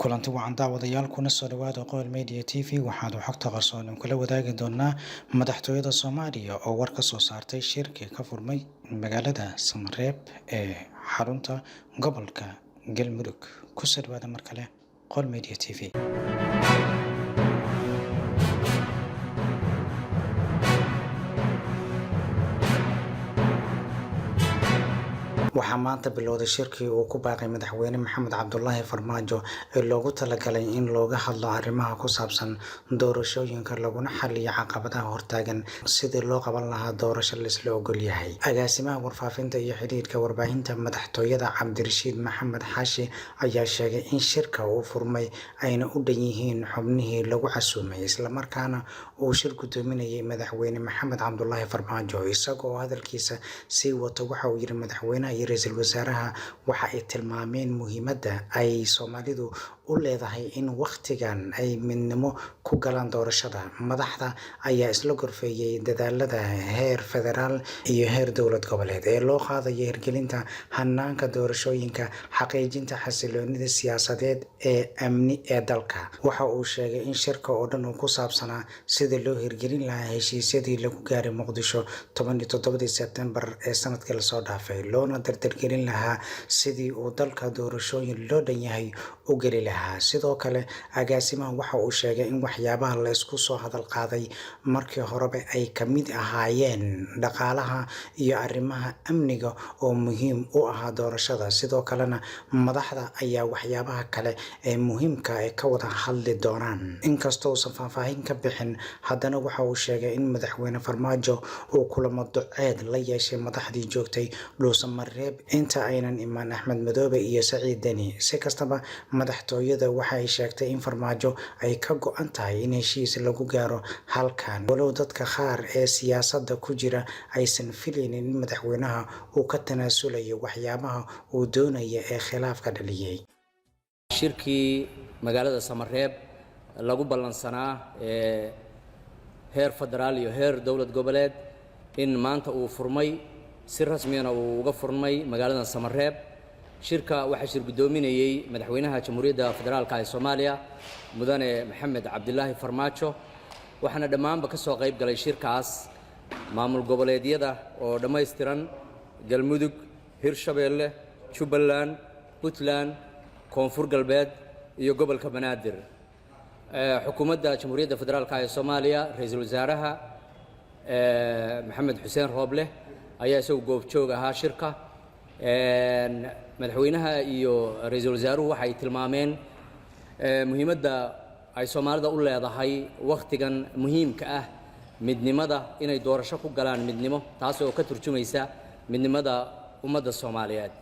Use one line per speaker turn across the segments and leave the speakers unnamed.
kulanti wacan daawadayaal kuna soo dhawaada Qowl Media TV waxaad xogta qarsoon kula wadaagi doonaa madaxtooyada Soomaaliya oo war ka soo saartay shirki ka furmay magaalada Samareeb ee xarunta gobolka Galmudug ku soo dhawaada mar kale Qowl Media TV. waxaa maanta bilowday shirkii uu ku baaqay madaxweyne Maxamed Cabdullaahi Farmaajo ee loogu talagalay in looga hadlo arrimaha ku saabsan doorashooyinka laguna xalliyo caqabadaha hortaagan sidii loo qaban lahaa doorasho la isla ogol yahay. agaasimaha warfaafinta iyo xiriirka warbaahinta madaxtooyada Cabdirashiid Maxamed Xaashi ayaa sheegay in shirka uu furmay ayna u dhan yihiin xubnihii lagu casuumay isla markaana uu shir gudoominayay madaxweyne Maxamed Cabdullaahi Farmaajo isagoo hadalkiisa sii wato waxa uu yiri madaxweynaha ra'iisul wasaaraha waxa ay tilmaameen muhiimadda ay Soomaalidu u leedahay in waqtigan ay midnimo ku galaan doorashada. madaxda ayaa isla gorfeeyay dadaalada heer federaal iyo heer dowlad goboleed ee loo qaadayo hirgelinta hanaanka doorashooyinka, xaqiijinta xasiloonida siyaasadeed ee amni ee dalka. waxa uu sheegay in shirka oo dhan uu ku saabsanaa sidii loo hirgelin lahaa heshiisyadii lagu gaaray Muqdisho 17 Sebtembar ee sanadkii la soo dhaafay loona dardargelin lahaa sidii uu dalka doorashooyin loo dhan yahay u geli lahaa. sidoo kale agaasimaha waxa uu sheegay in waxyaabaha la isku soo hadal qaaday markii horeba ay ka mid ahaayeen dhaqaalaha iyo arrimaha amniga oo muhiim u ahaa doorashada. sidoo kalena madaxda ayaa waxyaabaha kale ee muhiimka ah ka wada hadli doonaan. inkastoo uusan faahfaahin ka bixin, haddana waxa uu sheegay in madaxweyne Farmaajo uu kulamo duceed la yeeshay madaxdii joogtay Samareeb inta aynan imaan Axmed Madoobe iyo Saciid Deni. si kastaba madaxtooyada waxa ay sheegtay in Farmaajo ay ka go'an tahay in heshiis lagu gaaro halkan, walow dadka qaar ee siyaasadda ku jira aysan filaynin in madaxweynaha uu ka tanaasulayo waxyaabaha uu doonayo ee khilaafka dhaliyay.
shirkii magaalada Samareeb lagu ballansanaa heer federaal iyo heer dowlad goboleed in maanta uu furmay si rasmi ah uu uga furmay magaalada Samareeb. shirka waxa shir gudoominayay madaxweynaha Jamhuuriyadda Federaalka ee Soomaaliya mudane Maxamed Cabdullaahi Farmaajo. waxaana dhammaanba ka soo qayb galay shirkaas maamul goboleedyada oo dhammaystiran Galmudug, Hirshabeelle, Jubbaland, Puntland, Koonfur Galbeed iyo gobolka Banaadir. xukuumadda Jamhuuriyadda Federaalka ee Soomaaliya ra'iisul wasaaraha Maxamed Xuseen Rooble ayaa isagu goobjoog ahaa shirka. madaxweynaha iyo ra'iisul wasaaruhu waxay tilmaameen muhiimadda ay Soomaalida u leedahay waqtigan muhiimka ah midnimada inay doorasho ku galaan midnimo taas oo ka turjumaysa midnimada ummadda Soomaaliyeed.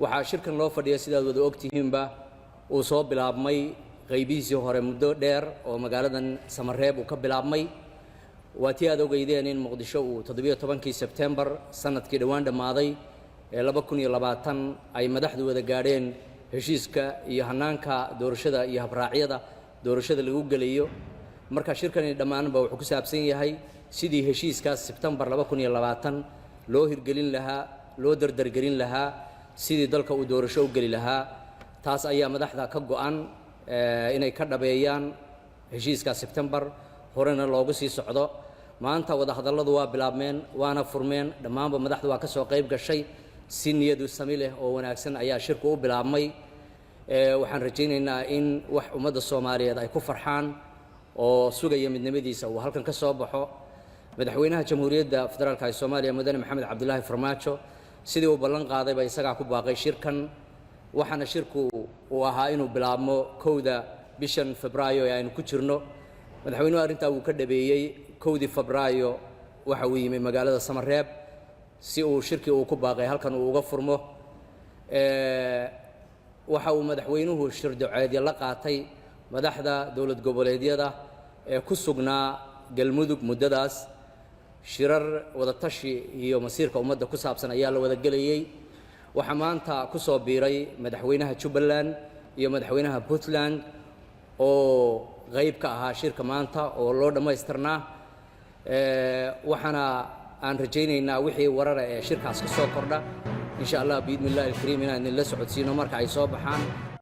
waxaa shirkan loo fadhiyay sidaad wada ogtihiinba uu soo bilaabmay qaybihiisii hore muddo dheer oo magaaladan Samareeb uu ka bilaabmay. waa tii aad ogeydeen in Muqdisho uu 17 Sebtembar sanadkii dhawaan dhamaaday 2020 ay madaxdu wada gaadheen heshiiska iyo hanaanka doorashada iyo habraacyada doorashada lagu galayo. marka shirkani dhammaanba wuxuu ku saabsan yahay sidii heshiiskaas Sebtembar 2020 loo hirgelin lahaa, loo dardargelin lahaa, sidii dalka uu doorasho u gali lahaa. taas ayaa madaxda ka go'an inay ka dhabeeyaan heshiiska Sebtembar horena loogu sii socdo. maanta wada hadalladu waa bilaabmeen waana furmeen, dhammaanba madaxdu waa ka soo qayb gashay. si niyadu sami leh oo wanaagsan ayaa shirku u bilaabmay. waxaan rajaynaynaa in wax ummadda Soomaaliyeed ay ku farxaan oo sugaya midnimadiisa uu halkan ka soo baxo. madaxweynaha Jamhuuriyadda Federaalka ee Soomaaliya mudane Maxamed Cabdullaahi Farmaajo sidii uu ballan qaadayba isagaa ku baaqay shirkan. waxaana shirku uu ahaa inuu bilaabmo 1 bishan Febraayo ee aynu ku jirno. madaxweynuhu arrintaa uu ka dhabeeyay 1 Febraayo waxa uu yimid magaalada Samareeb si uu shirkii uu ku baaqay halkan uu uga furmo. waxa uu madaxweynuhu shir duceedyo la qaatay madaxda dowlad goboleedyada ee ku sugnaa Galmudug muddadaas. shirar wada tashi iyo masiirka ummadda ku saabsan ayaa la wada gelayay. waxaa maanta ku soo biiray madaxweynaha Jubbaland iyo madaxweynaha Puntland oo qayb ka ahaa shirka maanta oo loo dhammaystirnaa. waxaana aan rajaynaynaa wixii warara ee shirkaas ka soo kordha insha Allah biidmillaahi kariim inaan la socodsiino marka ay soo baxaan.